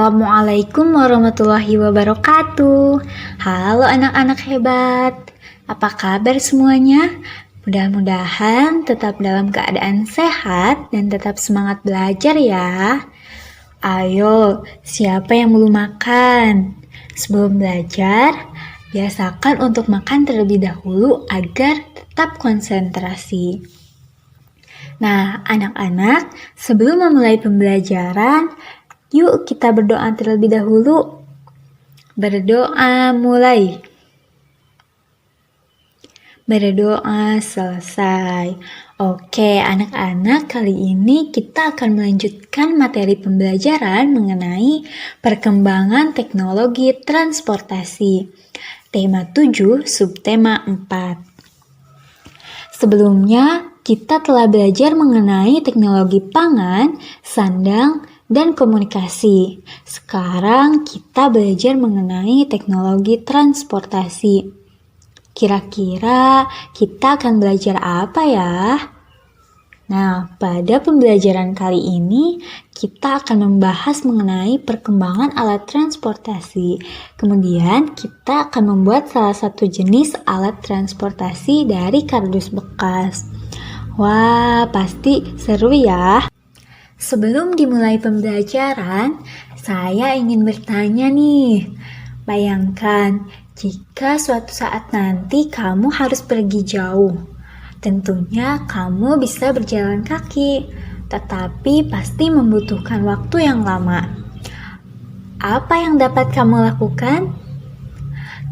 Assalamualaikum warahmatullahi wabarakatuh. Halo anak-anak hebat. Apa kabar semuanya? Mudah-mudahan tetap dalam keadaan sehat dan tetap semangat belajar ya. Ayo, siapa yang belum makan? Sebelum belajar, biasakan untuk makan terlebih dahulu agar tetap konsentrasi. Nah, anak-anak, sebelum memulai pembelajaran, yuk kita berdoa terlebih dahulu. Berdoa mulai. Berdoa selesai. Oke, anak-anak, kali ini kita akan melanjutkan materi pembelajaran mengenai perkembangan teknologi transportasi. Tema 7, subtema 4. Sebelumnya, kita telah belajar mengenai teknologi pangan, sandang, dan komunikasi. Sekarang kita belajar mengenai teknologi transportasi. Kira-kira kita akan belajar apa ya? Nah, pada pembelajaran kali ini kita akan membahas mengenai perkembangan alat transportasi. Kemudian kita akan membuat salah satu jenis alat transportasi dari kardus bekas. Wah, pasti seru ya. Sebelum dimulai pembelajaran, saya ingin bertanya nih. Bayangkan, jika suatu saat nanti kamu harus pergi jauh. Tentunya kamu bisa berjalan kaki, tetapi pasti membutuhkan waktu yang lama. Apa yang dapat kamu lakukan?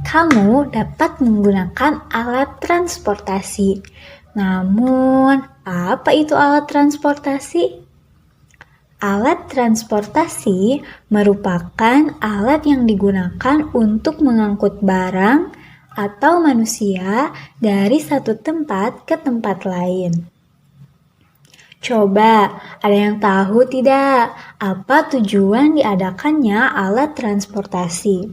Kamu dapat menggunakan alat transportasi. Namun, apa itu alat transportasi? Alat transportasi merupakan alat yang digunakan untuk mengangkut barang atau manusia dari satu tempat ke tempat lain. Coba, ada yang tahu tidak apa tujuan diadakannya alat transportasi?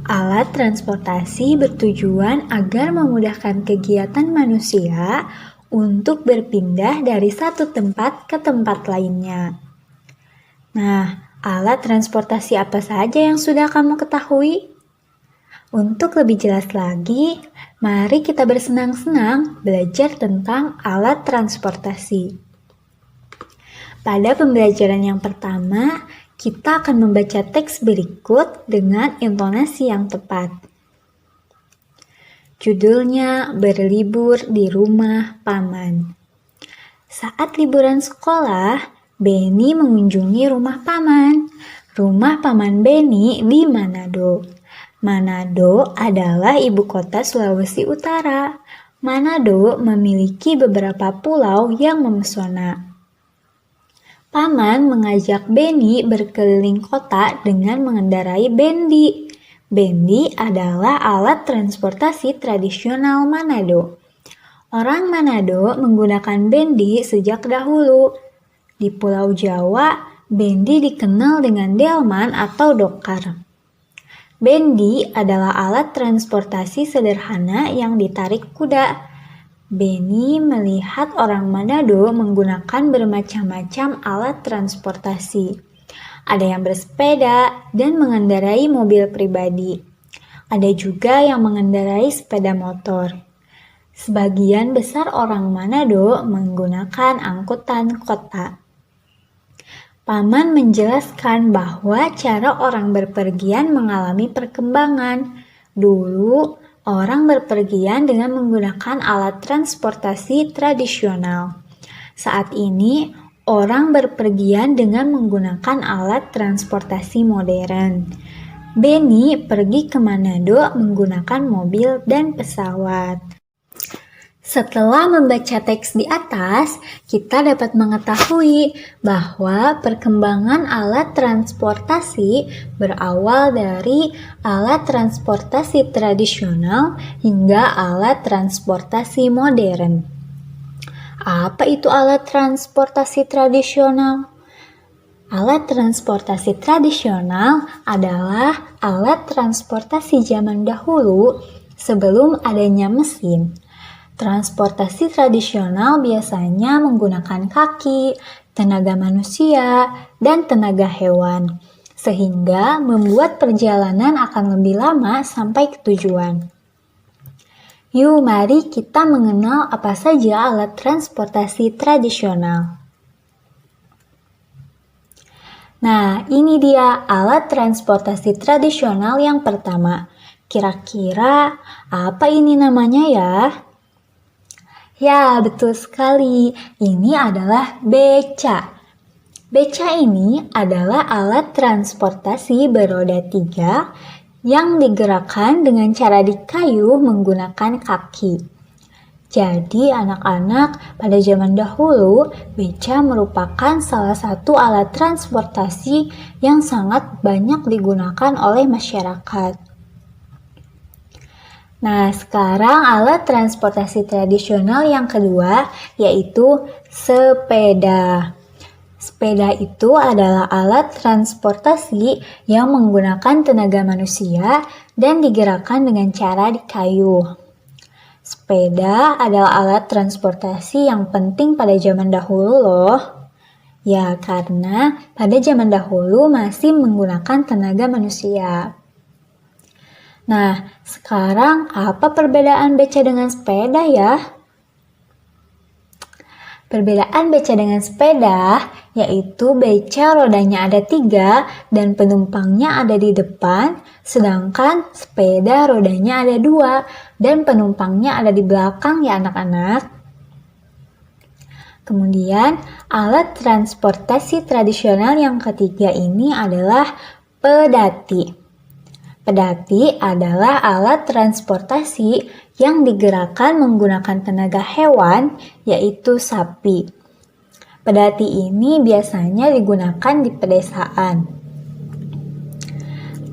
Alat transportasi bertujuan agar memudahkan kegiatan manusia untuk berpindah dari satu tempat ke tempat lainnya. Nah, alat transportasi apa saja yang sudah kamu ketahui? Untuk lebih jelas lagi, mari kita bersenang-senang belajar tentang alat transportasi. Pada pembelajaran yang pertama, kita akan membaca teks berikut dengan intonasi yang tepat. Judulnya Berlibur di Rumah Paman. Saat liburan sekolah, Beni mengunjungi rumah paman. Rumah paman Beni di Manado. Manado adalah ibu kota Sulawesi Utara. Manado memiliki beberapa pulau yang memesona. Paman mengajak Beni berkeliling kota dengan mengendarai bendi. Bendi adalah alat transportasi tradisional Manado. Orang Manado menggunakan bendi sejak dahulu. Di Pulau Jawa, bendi dikenal dengan delman atau dokar. Bendi adalah alat transportasi sederhana yang ditarik kuda. Beni melihat orang Manado menggunakan bermacam-macam alat transportasi. Ada yang bersepeda dan mengendarai mobil pribadi. Ada juga yang mengendarai sepeda motor. Sebagian besar orang Manado menggunakan angkutan kota. Paman menjelaskan bahwa cara orang berpergian mengalami perkembangan. Dulu, orang berpergian dengan menggunakan alat transportasi tradisional. Saat ini, orang berpergian dengan menggunakan alat transportasi modern. Beni pergi ke Manado menggunakan mobil dan pesawat. Setelah membaca teks di atas, kita dapat mengetahui bahwa perkembangan alat transportasi berawal dari alat transportasi tradisional hingga alat transportasi modern. Apa itu alat transportasi tradisional? Alat transportasi tradisional adalah alat transportasi zaman dahulu sebelum adanya mesin. Transportasi tradisional biasanya menggunakan kaki, tenaga manusia, dan tenaga hewan, sehingga membuat perjalanan akan lebih lama sampai ke tujuan. Yuk, mari kita mengenal apa saja alat transportasi tradisional. Nah, ini dia alat transportasi tradisional yang pertama. Kira-kira apa ini namanya ya? Ya, betul sekali. Ini adalah beca. Beca ini adalah alat transportasi beroda 3 yang digerakkan dengan cara dikayuh menggunakan kaki. Jadi anak-anak, pada zaman dahulu, beca merupakan salah satu alat transportasi yang sangat banyak digunakan oleh masyarakat. Nah, sekarang alat transportasi tradisional yang kedua yaitu sepeda. Sepeda itu adalah alat transportasi yang menggunakan tenaga manusia dan digerakkan dengan cara dikayuh. Sepeda adalah alat transportasi yang penting pada zaman dahulu loh. Ya, karena pada zaman dahulu masih menggunakan tenaga manusia. Nah, sekarang apa perbedaan beca dengan sepeda ya? Perbedaan beca dengan sepeda yaitu beca rodanya ada 3 dan penumpangnya ada di depan, sedangkan sepeda rodanya ada 2 dan penumpangnya ada di belakang ya anak-anak. Kemudian alat transportasi tradisional yang ketiga ini adalah pedati. Pedati adalah alat transportasi yang digerakkan menggunakan tenaga hewan, yaitu sapi. Pedati ini biasanya digunakan di pedesaan.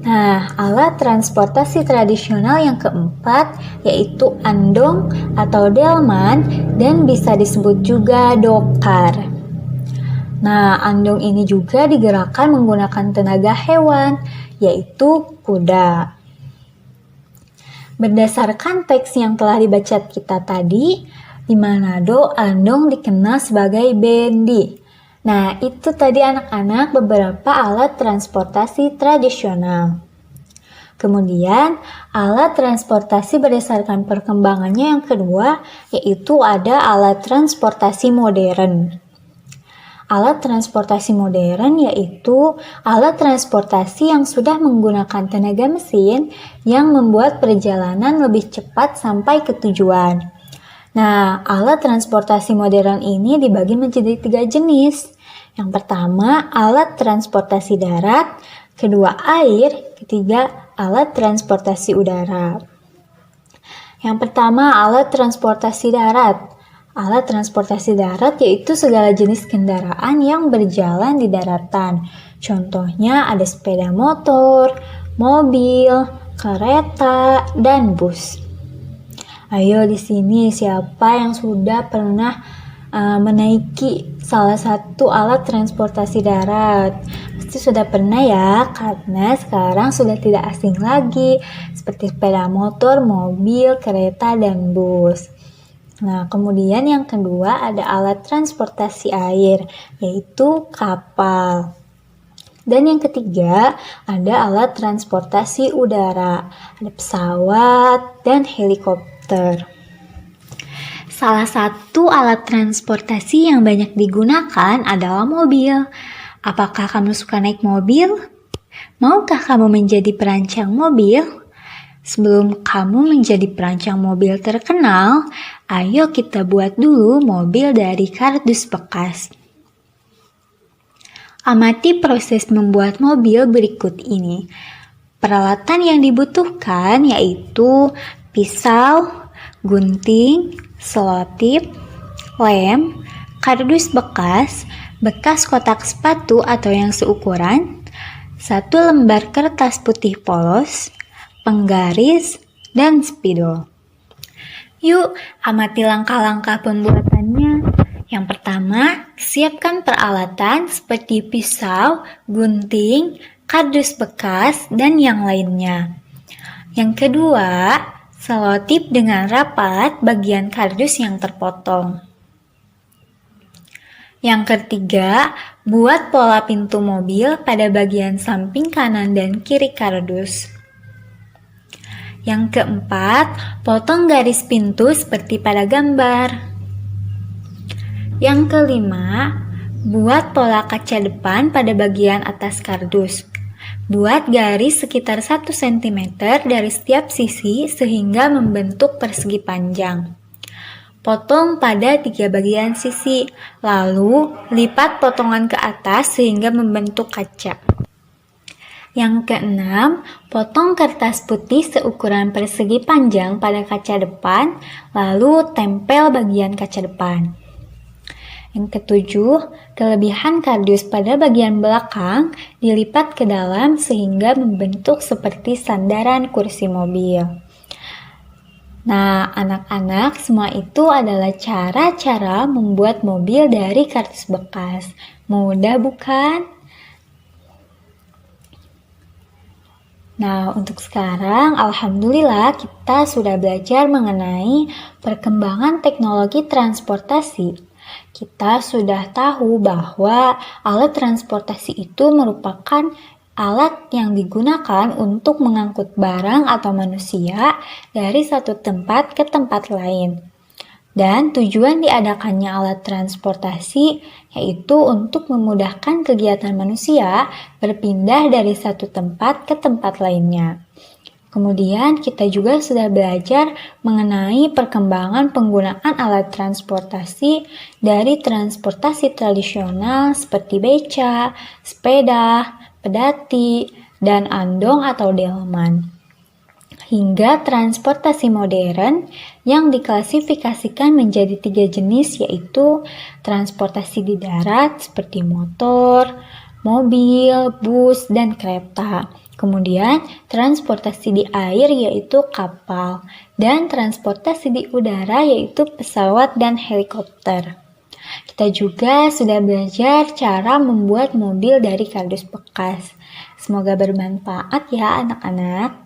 Nah, alat transportasi tradisional yang keempat yaitu andong atau delman dan bisa disebut juga dokar. Nah, andong ini juga digerakkan menggunakan tenaga hewan, yaitu kuda. Berdasarkan teks yang telah dibaca kita tadi, di Manado andong dikenal sebagai bendi. Nah, itu tadi anak-anak beberapa alat transportasi tradisional. Kemudian, alat transportasi berdasarkan perkembangannya yang kedua, yaitu ada alat transportasi modern. Alat transportasi modern yaitu alat transportasi yang sudah menggunakan tenaga mesin yang membuat perjalanan lebih cepat sampai ke tujuan. Nah, alat transportasi modern ini dibagi menjadi 3 jenis. Yang pertama, alat transportasi darat, kedua air, ketiga alat transportasi udara. Yang pertama, alat transportasi darat. Alat transportasi darat yaitu segala jenis kendaraan yang berjalan di daratan. Contohnya ada sepeda motor, mobil, kereta, dan bus. Ayo di sini siapa yang sudah pernah menaiki salah satu alat transportasi darat? Pasti sudah pernah ya, karena sekarang sudah tidak asing lagi seperti sepeda motor, mobil, kereta, dan bus. Nah, kemudian yang kedua ada alat transportasi air, yaitu kapal. Dan yang ketiga ada alat transportasi udara, ada pesawat dan helikopter. Salah satu alat transportasi yang banyak digunakan adalah mobil. Apakah kamu suka naik mobil? Maukah kamu menjadi perancang mobil? Sebelum kamu menjadi perancang mobil terkenal, ayo kita buat dulu mobil dari kardus bekas. Amati proses membuat mobil berikut ini. Peralatan yang dibutuhkan yaitu pisau, gunting, selotip, lem, kardus bekas, bekas kotak sepatu atau yang seukuran, 1 lembar kertas putih polos, penggaris, dan spidol. Yuk, amati langkah-langkah pembuatannya. Yang pertama, siapkan peralatan seperti pisau, gunting, kardus bekas, dan yang lainnya. Yang kedua, selotip dengan rapat bagian kardus yang terpotong. Yang ketiga, buat pola pintu mobil pada bagian samping kanan dan kiri kardus. Yang keempat, potong garis pintu seperti pada gambar. Yang kelima, buat pola kaca depan pada bagian atas kardus. Buat garis sekitar 1 cm dari setiap sisi sehingga membentuk persegi panjang. Potong pada 3 bagian sisi, lalu lipat potongan ke atas sehingga membentuk kaca. Yang keenam, potong kertas putih seukuran persegi panjang pada kaca depan, lalu tempel bagian kaca depan. Yang ketujuh, kelebihan kardus pada bagian belakang dilipat ke dalam sehingga membentuk seperti sandaran kursi mobil. Nah, anak-anak, semua itu adalah cara-cara membuat mobil dari kardus bekas. Mudah bukan? Nah, untuk sekarang, alhamdulillah kita sudah belajar mengenai perkembangan teknologi transportasi. Kita sudah tahu bahwa alat transportasi itu merupakan alat yang digunakan untuk mengangkut barang atau manusia dari satu tempat ke tempat lain. Dan tujuan diadakannya alat transportasi yaitu untuk memudahkan kegiatan manusia berpindah dari satu tempat ke tempat lainnya. Kemudian kita juga sudah belajar mengenai perkembangan penggunaan alat transportasi dari transportasi tradisional seperti beca, sepeda, pedati, dan andong atau delman, hingga transportasi modern yang diklasifikasikan menjadi 3 jenis, yaitu transportasi di darat seperti motor, mobil, bus, dan kereta. Kemudian transportasi di air yaitu kapal, dan transportasi di udara yaitu pesawat dan helikopter. Kita juga sudah belajar cara membuat mobil dari kardus bekas. Semoga bermanfaat ya anak-anak.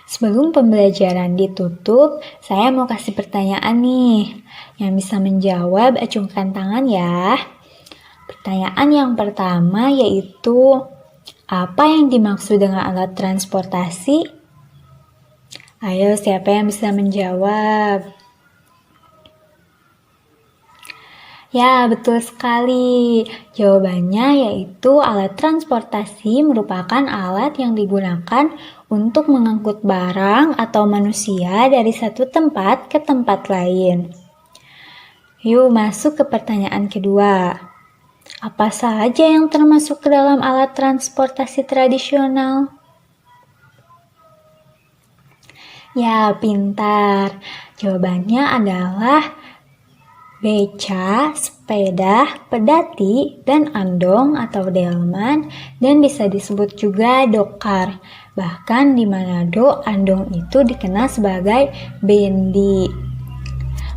Sebelum pembelajaran ditutup, saya mau kasih pertanyaan nih. Yang bisa menjawab acungkan tangan ya. Pertanyaan yang pertama yaitu, apa yang dimaksud dengan alat transportasi? Ayo, siapa yang bisa menjawab? Ya, betul sekali. Jawabannya yaitu alat transportasi merupakan alat yang digunakan untuk mengangkut barang atau manusia dari satu tempat ke tempat lain. Yuk, masuk ke pertanyaan kedua. Apa saja yang termasuk ke dalam alat transportasi tradisional? Ya, pintar. Jawabannya adalah beca, sepeda, pedati, dan andong atau delman, dan bisa disebut juga dokar. Bahkan di Manado, andong itu dikenal sebagai bendi.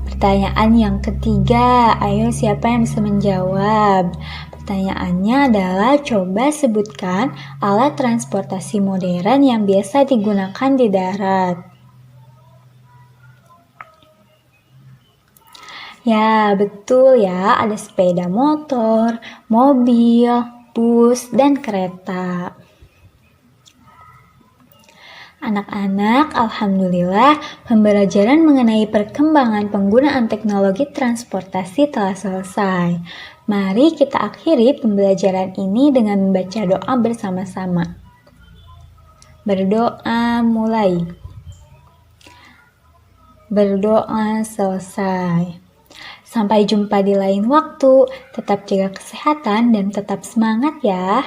Pertanyaan yang ketiga, ayo siapa yang bisa menjawab? Pertanyaannya adalah coba sebutkan alat transportasi modern yang biasa digunakan di darat. Ya, betul ya, ada sepeda motor, mobil, bus, dan kereta. Anak-anak, alhamdulillah, pembelajaran mengenai perkembangan penggunaan teknologi transportasi telah selesai. Mari kita akhiri pembelajaran ini dengan membaca doa bersama-sama. Berdoa mulai. Berdoa selesai. Sampai jumpa di lain waktu. Tetap jaga kesehatan dan tetap semangat ya.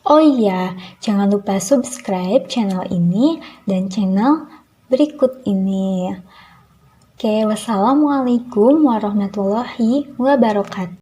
Oh iya, jangan lupa subscribe channel ini dan channel berikut ini. Oke, wassalamualaikum warahmatullahi wabarakatuh.